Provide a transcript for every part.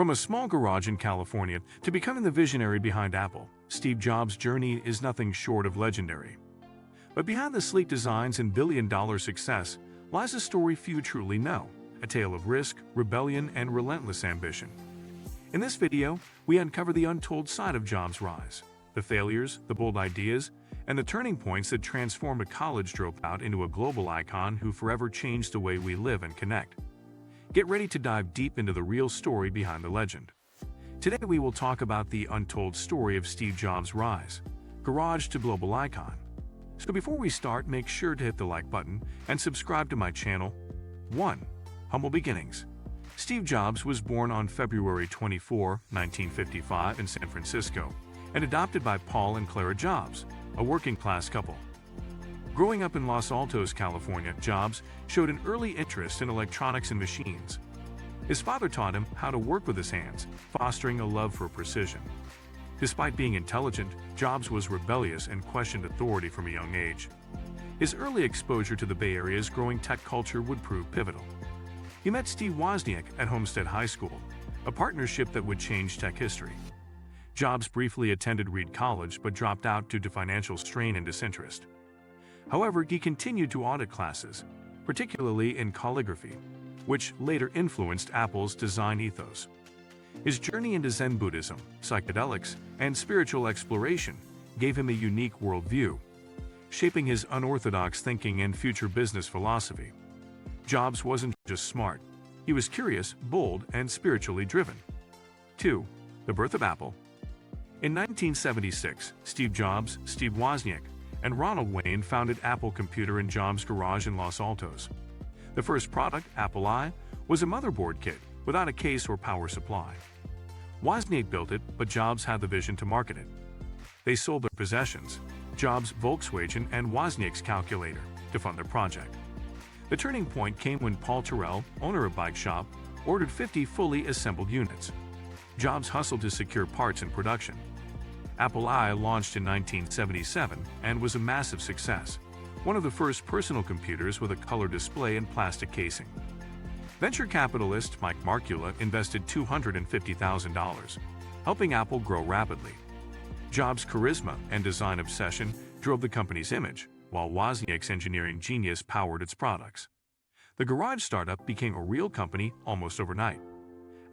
From a small garage in California to becoming the visionary behind Apple, Steve Jobs' journey is nothing short of legendary. But behind the sleek designs and billion-dollar success lies a story few truly know, a tale of risk, rebellion, and relentless ambition. In this video, we uncover the untold side of Jobs' rise, the failures, the bold ideas, and the turning points that transformed a college dropout into a global icon who forever changed the way we live and connect. Get ready to dive deep into the real story behind the legend. Today we will talk about the untold story of Steve Jobs' rise, garage to global icon. So before we start, make sure to hit the like button and subscribe to my channel. 1. Humble beginnings. Steve Jobs was born on February 24, 1955 in San Francisco, and adopted by Paul and Clara Jobs, a working-class couple. Growing up in Los Altos, California, Jobs showed an early interest in electronics and machines. His father taught him how to work with his hands, fostering a love for precision. Despite being intelligent, Jobs was rebellious and questioned authority from a young age. His early exposure to the Bay Area's growing tech culture would prove pivotal. He met Steve Wozniak at Homestead High School, a partnership that would change tech history. Jobs briefly attended Reed College but dropped out due to financial strain and disinterest. However, he continued to audit classes, particularly in calligraphy, which later influenced Apple's design ethos. His journey into Zen Buddhism, psychedelics, and spiritual exploration gave him a unique worldview, shaping his unorthodox thinking and future business philosophy. Jobs wasn't just smart, he was curious, bold, and spiritually driven. 2. The birth of Apple. In 1976, Steve Jobs, Steve Wozniak, and Ronald Wayne founded Apple Computer in Jobs' garage in Los Altos. The first product, Apple I, was a motherboard kit without a case or power supply. Wozniak built it, but Jobs had the vision to market it. They sold their possessions, Jobs' Volkswagen and Wozniak's calculator, to fund their project. The turning point came when Paul Terrell, owner of Bike Shop, ordered 50 fully assembled units. Jobs hustled to secure parts and production. Apple I launched in 1977 and was a massive success, one of the first personal computers with a color display and plastic casing. Venture capitalist Mike Markula invested $250,000, helping Apple grow rapidly. Jobs' charisma and design obsession drove the company's image, while Wozniak's engineering genius powered its products. The garage startup became a real company almost overnight.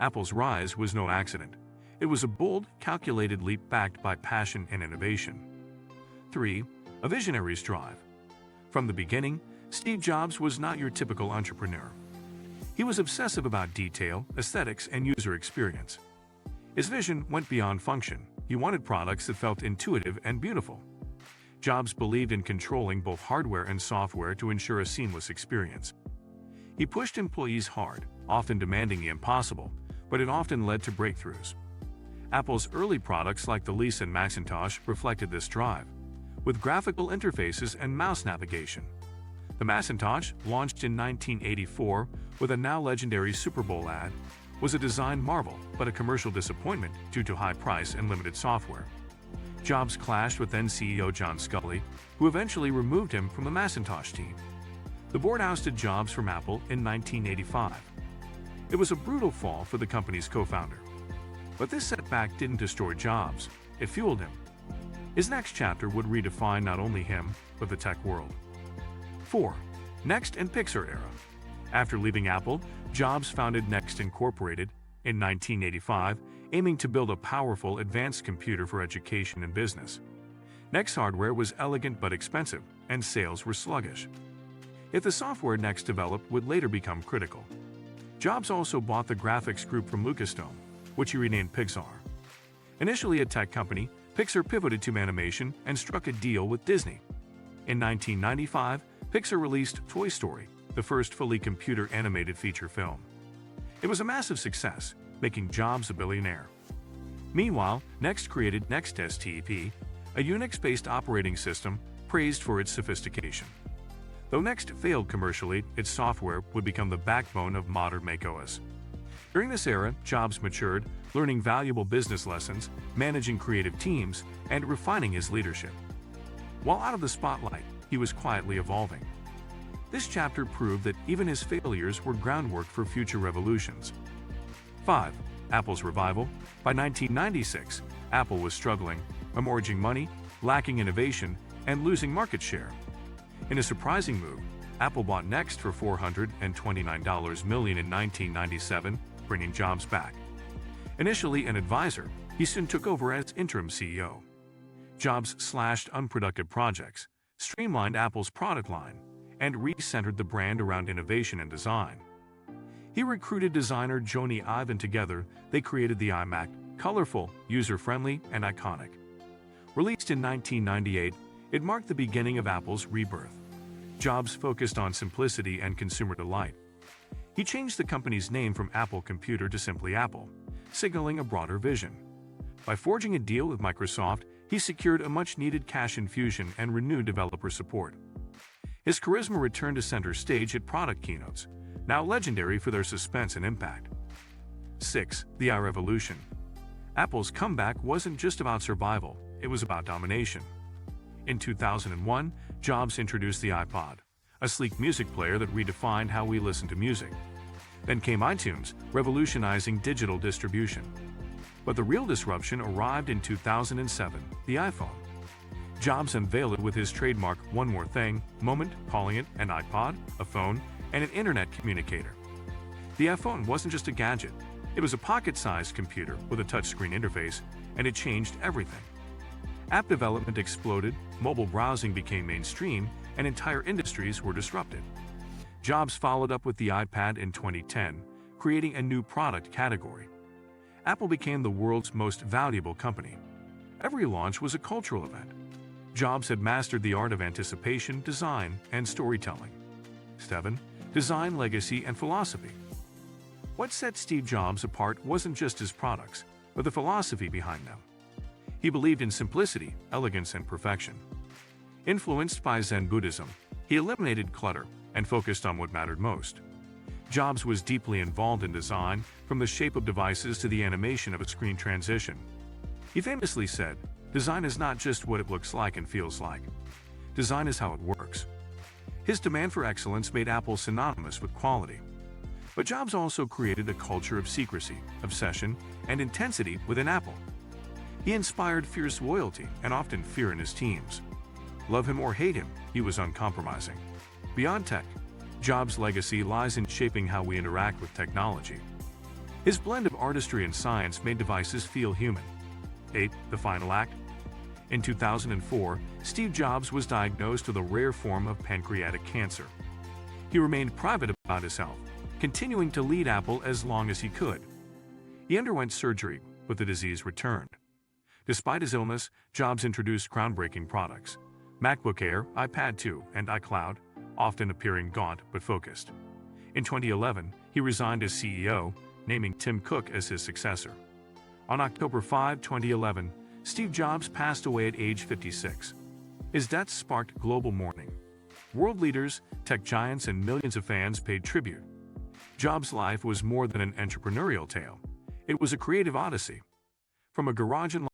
Apple's rise was no accident. It was a bold, calculated leap backed by passion and innovation. 3. A visionary's drive. From the beginning, Steve Jobs was not your typical entrepreneur. He was obsessive about detail, aesthetics, and user experience. His vision went beyond function. He wanted products that felt intuitive and beautiful. Jobs believed in controlling both hardware and software to ensure a seamless experience. He pushed employees hard, often demanding the impossible, but it often led to breakthroughs. Apple's early products like the Lisa and Macintosh reflected this drive, with graphical interfaces and mouse navigation. The Macintosh, launched in 1984 with a now legendary Super Bowl ad, was a design marvel but a commercial disappointment due to high price and limited software. Jobs clashed with then CEO John Sculley, who eventually removed him from the Macintosh team. The board ousted Jobs from Apple in 1985. It was a brutal fall for the company's co-founder. But this setback didn't destroy Jobs, it fueled him. His next chapter would redefine not only him, but the tech world. 4. Next and Pixar era. After leaving Apple, Jobs founded Next Incorporated in 1985, aiming to build a powerful advanced computer for education and business. Next hardware was elegant but expensive, and sales were sluggish. Yet the software Next developed would later become critical. Jobs also bought the graphics group from Lucasfilm, which he renamed Pixar. Initially a tech company, Pixar pivoted to animation and struck a deal with Disney. In 1995, Pixar released Toy Story, the first fully computer-animated feature film. It was a massive success, making Jobs a billionaire. Meanwhile, Next created Next STP, a Unix-based operating system praised for its sophistication. Though Next failed commercially, its software would become the backbone of modern macOS. During this era, Jobs matured, learning valuable business lessons, managing creative teams, and refining his leadership. While out of the spotlight, he was quietly evolving. This chapter proved that even his failures were groundwork for future revolutions. 5. Apple's revival. By 1996, Apple was struggling, hemorrhaging money, lacking innovation, and losing market share. In a surprising move, Apple bought Next for $429 million in 1997, bringing Jobs back. Initially an advisor, he soon took over as interim CEO. Jobs slashed unproductive projects, streamlined Apple's product line, and re-centered the brand around innovation and design. He recruited designer Jony Ive, and together they created the iMac, colorful, user-friendly, and iconic. Released in 1998, it marked the beginning of Apple's rebirth. Jobs focused on simplicity and consumer delight. He changed the company's name from Apple Computer to simply Apple, signaling a broader vision. By forging a deal with Microsoft, he secured a much-needed cash infusion and renewed developer support. His charisma returned to center stage at product keynotes, now legendary for their suspense and impact. 6. The iRevolution. Apple's comeback wasn't just about survival, it was about domination. In 2001, Jobs introduced the iPod, a sleek music player that redefined how we listen to music. Then came iTunes, revolutionizing digital distribution. But the real disruption arrived in 2007, the iPhone. Jobs unveiled it with his trademark "one more thing" moment, calling it an iPod, a phone, and an internet communicator. The iPhone wasn't just a gadget, it was a pocket-sized computer with a touchscreen interface, and it changed everything. App development exploded, mobile browsing became mainstream, and entire industries were disrupted. Jobs followed up with the iPad in 2010, creating a new product category. Apple became the world's most valuable company. Every launch was a cultural event. Jobs had mastered the art of anticipation, design, and storytelling. 7. Design, legacy, and philosophy. What set Steve Jobs apart wasn't just his products, but the philosophy behind them. He believed in simplicity, elegance, and perfection. Influenced by Zen Buddhism, he eliminated clutter and focused on what mattered most. Jobs was deeply involved in design, from the shape of devices to the animation of a screen transition. He famously said, "Design is not just what it looks like and feels like. Design is how it works." His demand for excellence made Apple synonymous with quality. But Jobs also created a culture of secrecy, obsession, and intensity within Apple. He inspired fierce loyalty and often fear in his teams. Love him or hate him, he was uncompromising. Beyond tech, Jobs' legacy lies in shaping how we interact with technology. His blend of artistry and science made devices feel human. 8. The final act. In 2004, Steve Jobs was diagnosed with a rare form of pancreatic cancer. He remained private about his health, continuing to lead Apple as long as he could. He underwent surgery, but the disease returned. Despite his illness, Jobs introduced groundbreaking products: MacBook Air, iPad 2, and iCloud, often appearing gaunt but focused. In 2011, he resigned as CEO, naming Tim Cook as his successor. On October 5, 2011, Steve Jobs passed away at age 56. His death sparked global mourning. World leaders, tech giants, and millions of fans paid tribute. Jobs' life was more than an entrepreneurial tale. It was a creative odyssey. From a garage in